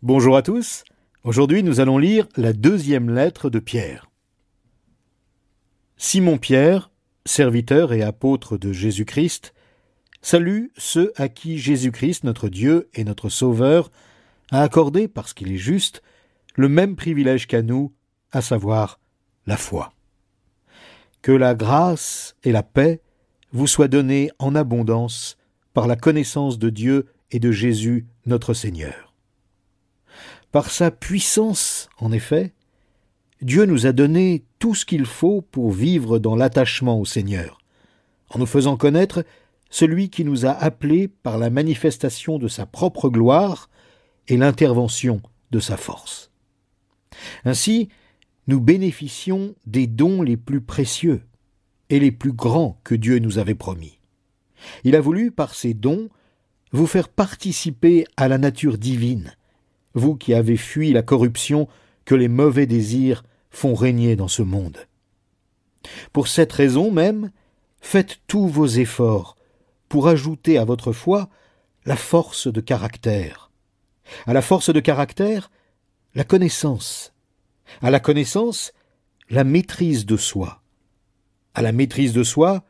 Bonjour à tous. Aujourd'hui, nous allons lire la deuxième lettre de Pierre. Simon-Pierre, serviteur et apôtre de Jésus-Christ, salue ceux à qui Jésus-Christ, notre Dieu et notre Sauveur, a accordé, parce qu'il est juste, le même privilège qu'à nous, à savoir la foi. Que la grâce et la paix vous soient données en abondance par la connaissance de Dieu et de Jésus, notre Seigneur. Par sa puissance, en effet, Dieu nous a donné tout ce qu'il faut pour vivre dans l'attachement au Seigneur, en nous faisant connaître celui qui nous a appelés par la manifestation de sa propre gloire et l'intervention de sa force. Ainsi, nous bénéficions des dons les plus précieux et les plus grands que Dieu nous avait promis. Il a voulu, par ces dons, vous faire participer à la nature divine, vous qui avez fui la corruption que les mauvais désirs font régner dans ce monde. Pour cette raison même, faites tous vos efforts pour ajouter à votre foi la force de caractère. À la force de caractère, la connaissance. À la connaissance, la maîtrise de soi. À la maîtrise de soi,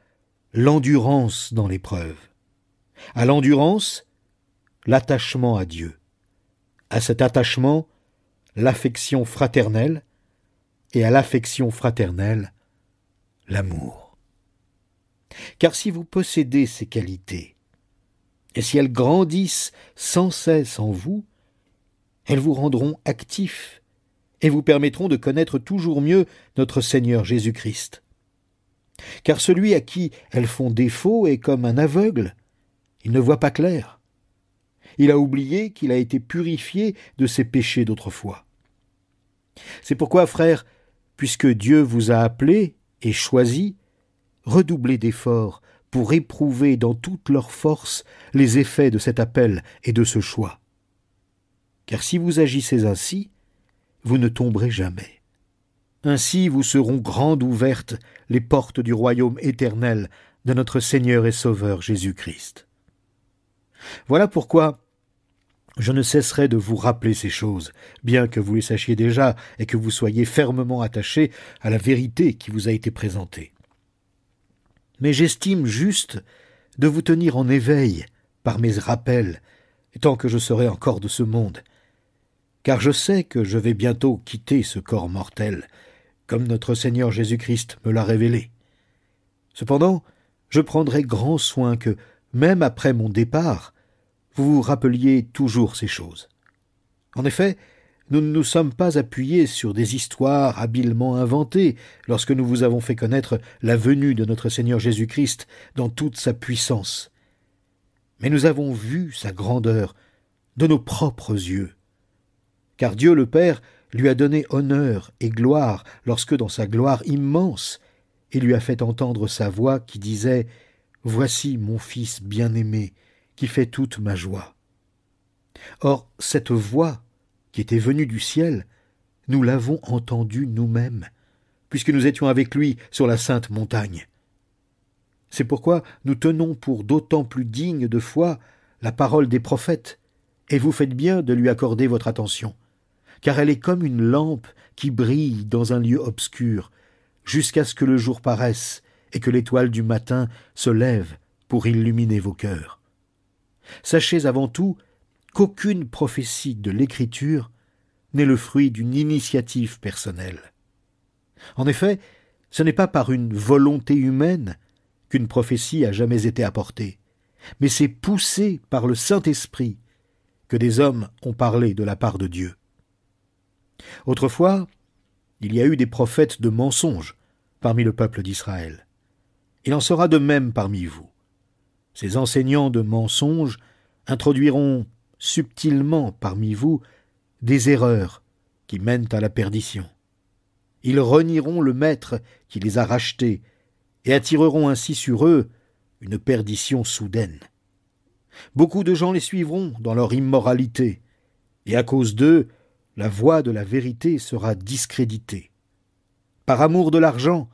l'endurance dans l'épreuve. À l'endurance, l'attachement à Dieu. À cet attachement, l'affection fraternelle, et à l'affection fraternelle, l'amour. Car si vous possédez ces qualités, et si elles grandissent sans cesse en vous, elles vous rendront actifs et vous permettront de connaître toujours mieux notre Seigneur Jésus-Christ. Car celui à qui elles font défaut est comme un aveugle, il ne voit pas clair. Il a oublié qu'il a été purifié de ses péchés d'autrefois. C'est pourquoi, frères, puisque Dieu vous a appelés et choisis, redoublez d'efforts pour éprouver dans toute leur force les effets de cet appel et de ce choix. Car si vous agissez ainsi, vous ne tomberez jamais. Ainsi vous seront grandes ouvertes les portes du royaume éternel de notre Seigneur et Sauveur Jésus-Christ. Voilà pourquoi je ne cesserai de vous rappeler ces choses, bien que vous les sachiez déjà et que vous soyez fermement attachés à la vérité qui vous a été présentée. Mais j'estime juste de vous tenir en éveil par mes rappels, tant que je serai encore de ce monde, car je sais que je vais bientôt quitter ce corps mortel, comme notre Seigneur Jésus-Christ me l'a révélé. Cependant, je prendrai grand soin que, même après mon départ, vous vous rappeliez toujours ces choses. En effet, nous ne nous sommes pas appuyés sur des histoires habilement inventées lorsque nous vous avons fait connaître la venue de notre Seigneur Jésus-Christ dans toute sa puissance. Mais nous avons vu sa grandeur de nos propres yeux. Car Dieu le Père lui a donné honneur et gloire lorsque, dans sa gloire immense, il lui a fait entendre sa voix qui disait « Voici mon Fils bien-aimé, qui fait toute ma joie. » Or, cette voix qui était venue du ciel, nous l'avons entendue nous-mêmes, puisque nous étions avec lui sur la sainte montagne. C'est pourquoi nous tenons pour d'autant plus digne de foi la parole des prophètes, et vous faites bien de lui accorder votre attention, car elle est comme une lampe qui brille dans un lieu obscur, jusqu'à ce que le jour paraisse et que l'étoile du matin se lève pour illuminer vos cœurs. Sachez avant tout qu'aucune prophétie de l'Écriture n'est le fruit d'une initiative personnelle. En effet, ce n'est pas par une volonté humaine qu'une prophétie a jamais été apportée, mais c'est poussé par le Saint-Esprit que des hommes ont parlé de la part de Dieu. Autrefois, il y a eu des prophètes de mensonges parmi le peuple d'Israël. Il en sera de même parmi vous. Ces enseignants de mensonges introduiront subtilement parmi vous des erreurs qui mènent à la perdition. Ils renieront le Maître qui les a rachetés et attireront ainsi sur eux une perdition soudaine. Beaucoup de gens les suivront dans leur immoralité, et à cause d'eux, la voix de la vérité sera discréditée. Par amour de l'argent,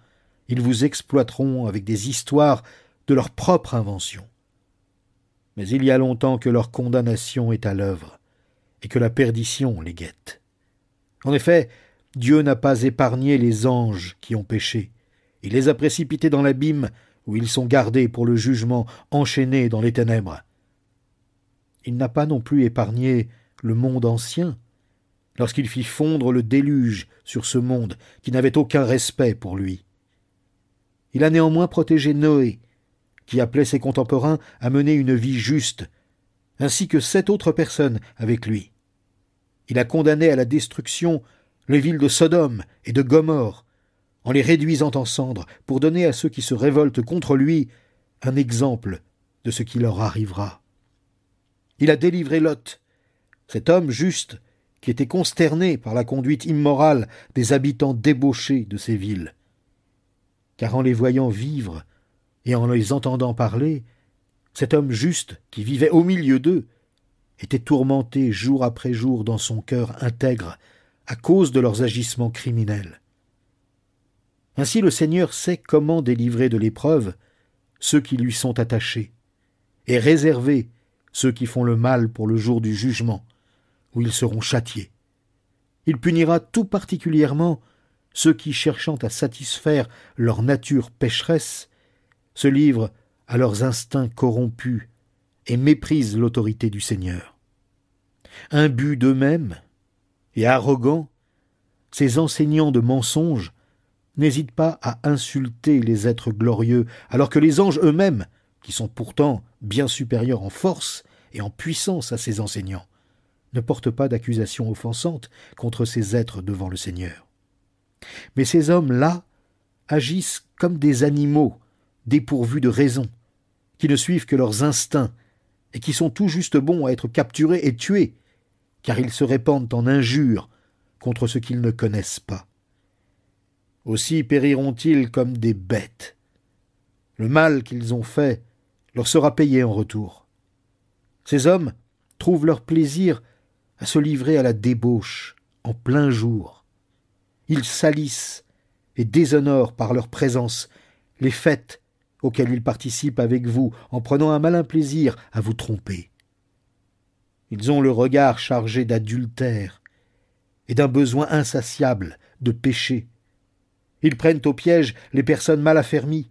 ils vous exploiteront avec des histoires de leur propre invention. Mais il y a longtemps que leur condamnation est à l'œuvre, et que la perdition les guette. En effet, Dieu n'a pas épargné les anges qui ont péché. Il les a précipités dans l'abîme où ils sont gardés pour le jugement, enchaînés dans les ténèbres. Il n'a pas non plus épargné le monde ancien, lorsqu'il fit fondre le déluge sur ce monde qui n'avait aucun respect pour lui. Il a néanmoins protégé Noé, qui appelait ses contemporains à mener une vie juste, ainsi que 7 autres personnes avec lui. Il a condamné à la destruction les villes de Sodome et de Gomorrhe, en les réduisant en cendres, pour donner à ceux qui se révoltent contre lui un exemple de ce qui leur arrivera. Il a délivré Lot, cet homme juste qui était consterné par la conduite immorale des habitants débauchés de ces villes. Car en les voyant vivre et en les entendant parler, cet homme juste qui vivait au milieu d'eux était tourmenté jour après jour dans son cœur intègre à cause de leurs agissements criminels. Ainsi le Seigneur sait comment délivrer de l'épreuve ceux qui lui sont attachés et réserver ceux qui font le mal pour le jour du jugement, où ils seront châtiés. Il punira tout particulièrement ceux qui, cherchant à satisfaire leur nature pécheresse, se livrent à leurs instincts corrompus et méprisent l'autorité du Seigneur. Imbus d'eux-mêmes et arrogants, ces enseignants de mensonges n'hésitent pas à insulter les êtres glorieux, alors que les anges eux-mêmes, qui sont pourtant bien supérieurs en force et en puissance à ces enseignants, ne portent pas d'accusations offensantes contre ces êtres devant le Seigneur. Mais ces hommes-là agissent comme des animaux dépourvus de raison, qui ne suivent que leurs instincts et qui sont tout juste bons à être capturés et tués, car ils se répandent en injures contre ce qu'ils ne connaissent pas. Aussi périront-ils comme des bêtes. Le mal qu'ils ont fait leur sera payé en retour. Ces hommes trouvent leur plaisir à se livrer à la débauche en plein jour. Ils salissent et déshonorent par leur présence les fêtes auxquelles ils participent avec vous en prenant un malin plaisir à vous tromper. Ils ont le regard chargé d'adultère et d'un besoin insatiable de péché. Ils prennent au piège les personnes mal affermies.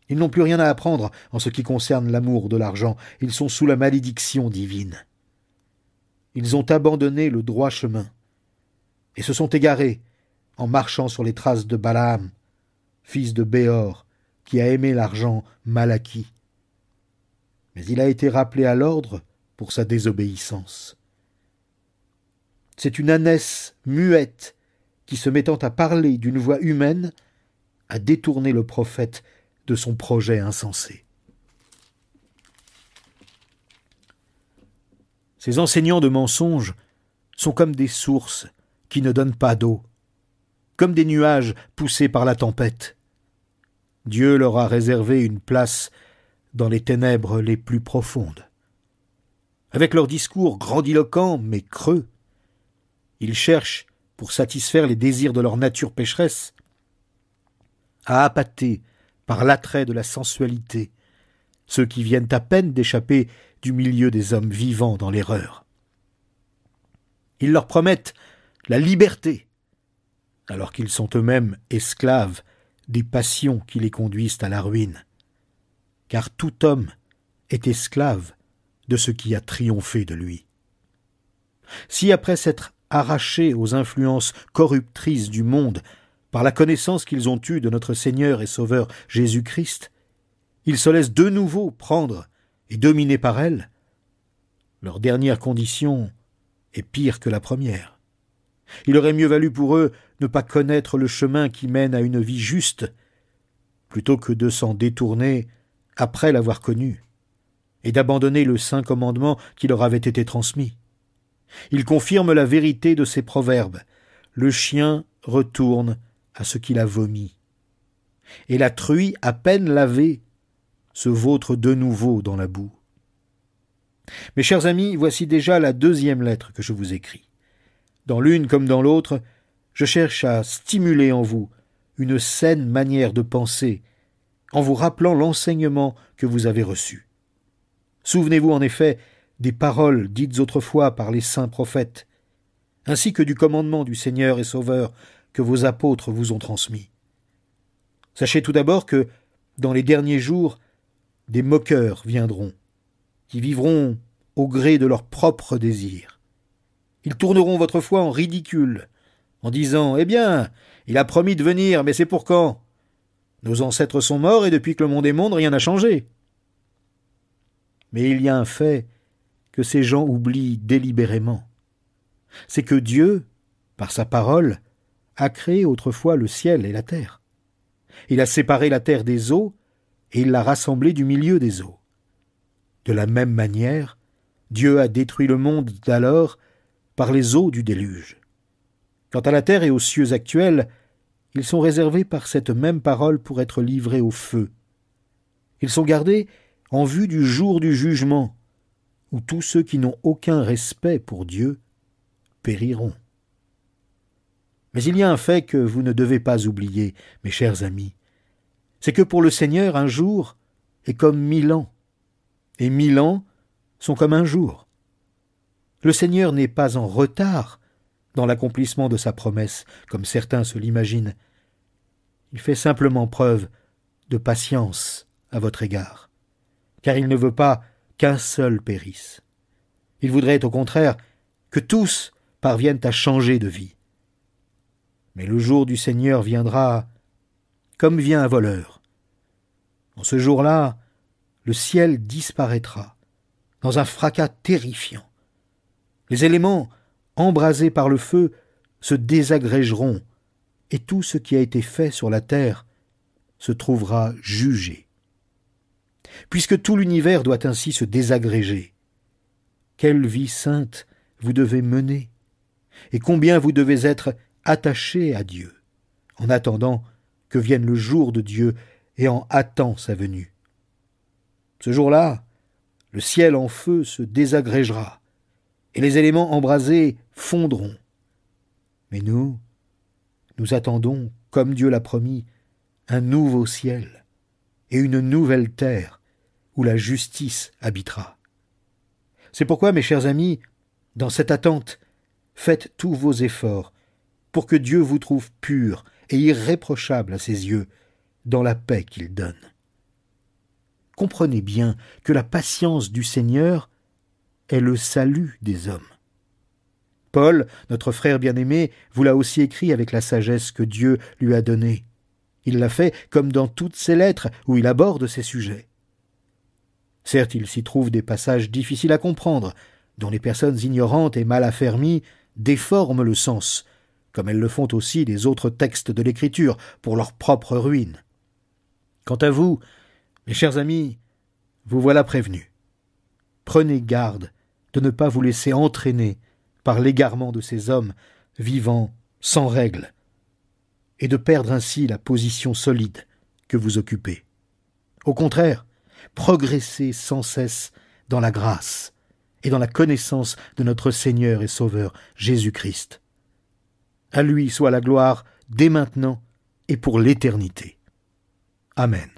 Ils n'ont plus rien à apprendre en ce qui concerne l'amour de l'argent. Ils sont sous la malédiction divine. Ils ont abandonné le droit chemin et se sont égarés en marchant sur les traces de Balaam, fils de Béor, qui a aimé l'argent mal acquis. Mais il a été rappelé à l'ordre pour sa désobéissance. C'est une ânesse muette qui, se mettant à parler d'une voix humaine, a détourné le prophète de son projet insensé. Ces enseignants de mensonges sont comme des sources qui ne donnent pas d'eau, comme des nuages poussés par la tempête. Dieu leur a réservé une place dans les ténèbres les plus profondes. Avec leurs discours grandiloquents mais creux, ils cherchent, pour satisfaire les désirs de leur nature pécheresse, à appâter par l'attrait de la sensualité ceux qui viennent à peine d'échapper du milieu des hommes vivant dans l'erreur. Ils leur promettent la liberté, alors qu'ils sont eux-mêmes esclaves des passions qui les conduisent à la ruine. Car tout homme est esclave de ce qui a triomphé de lui. Si après s'être arrachés aux influences corruptrices du monde par la connaissance qu'ils ont eue de notre Seigneur et Sauveur Jésus-Christ, ils se laissent de nouveau prendre et dominer par elles, leur dernière condition est pire que la première. Il aurait mieux valu pour eux ne pas connaître le chemin qui mène à une vie juste, plutôt que de s'en détourner après l'avoir connu, et d'abandonner le saint commandement qui leur avait été transmis. Il confirme la vérité de ces proverbes. Le chien retourne à ce qu'il a vomi. Et la truie, à peine lavée, se vautre de nouveau dans la boue. Mes chers amis, voici déjà la 2e lettre que je vous écris. Dans l'une comme dans l'autre, je cherche à stimuler en vous une saine manière de penser, en vous rappelant l'enseignement que vous avez reçu. Souvenez-vous en effet des paroles dites autrefois par les saints prophètes, ainsi que du commandement du Seigneur et Sauveur que vos apôtres vous ont transmis. Sachez tout d'abord que, dans les derniers jours, des moqueurs viendront, qui vivront au gré de leurs propres désirs. Ils tourneront votre foi en ridicule, en disant « Eh bien, il a promis de venir, mais c'est pour quand ? Nos ancêtres sont morts et depuis que le monde est monde, rien n'a changé. » Mais il y a un fait que ces gens oublient délibérément. C'est que Dieu, par sa parole, a créé autrefois le ciel et la terre. Il a séparé la terre des eaux et il l'a rassemblée du milieu des eaux. De la même manière, Dieu a détruit le monde d'alors par les eaux du déluge. Quant à la terre et aux cieux actuels, ils sont réservés par cette même parole pour être livrés au feu. Ils sont gardés en vue du jour du jugement, où tous ceux qui n'ont aucun respect pour Dieu périront. Mais il y a un fait que vous ne devez pas oublier, mes chers amis, c'est que pour le Seigneur, un jour est comme 1000 ans, et 1000 ans sont comme un jour. Le Seigneur n'est pas en retard dans l'accomplissement de sa promesse, comme certains se l'imaginent. Il fait simplement preuve de patience à votre égard, car il ne veut pas qu'un seul périsse. Il voudrait au contraire que tous parviennent à changer de vie. Mais le jour du Seigneur viendra comme vient un voleur. En ce jour-là, le ciel disparaîtra dans un fracas terrifiant. Les éléments, embrasés par le feu, se désagrégeront, et tout ce qui a été fait sur la terre se trouvera jugé. Puisque tout l'univers doit ainsi se désagréger, quelle vie sainte vous devez mener, et combien vous devez être attachés à Dieu, en attendant que vienne le jour de Dieu et en hâtant sa venue. Ce jour-là, le ciel en feu se désagrégera, et les éléments embrasés fondront. Mais nous attendons, comme Dieu l'a promis, un nouveau ciel et une nouvelle terre où la justice habitera. C'est pourquoi, mes chers amis, dans cette attente, faites tous vos efforts pour que Dieu vous trouve pur et irréprochable à ses yeux dans la paix qu'il donne. Comprenez bien que la patience du Seigneur est le salut des hommes. Paul, notre frère bien-aimé, vous l'a aussi écrit avec la sagesse que Dieu lui a donnée. Il l'a fait comme dans toutes ses lettres où il aborde ces sujets. Certes, il s'y trouve des passages difficiles à comprendre, dont les personnes ignorantes et mal affermies déforment le sens, comme elles le font aussi des autres textes de l'Écriture pour leur propre ruine. Quant à vous, mes chers amis, vous voilà prévenus. Prenez garde de ne pas vous laisser entraîner par l'égarement de ces hommes vivant sans règle, et de perdre ainsi la position solide que vous occupez. Au contraire, progressez sans cesse dans la grâce et dans la connaissance de notre Seigneur et Sauveur Jésus-Christ. À lui soit la gloire dès maintenant et pour l'éternité. Amen.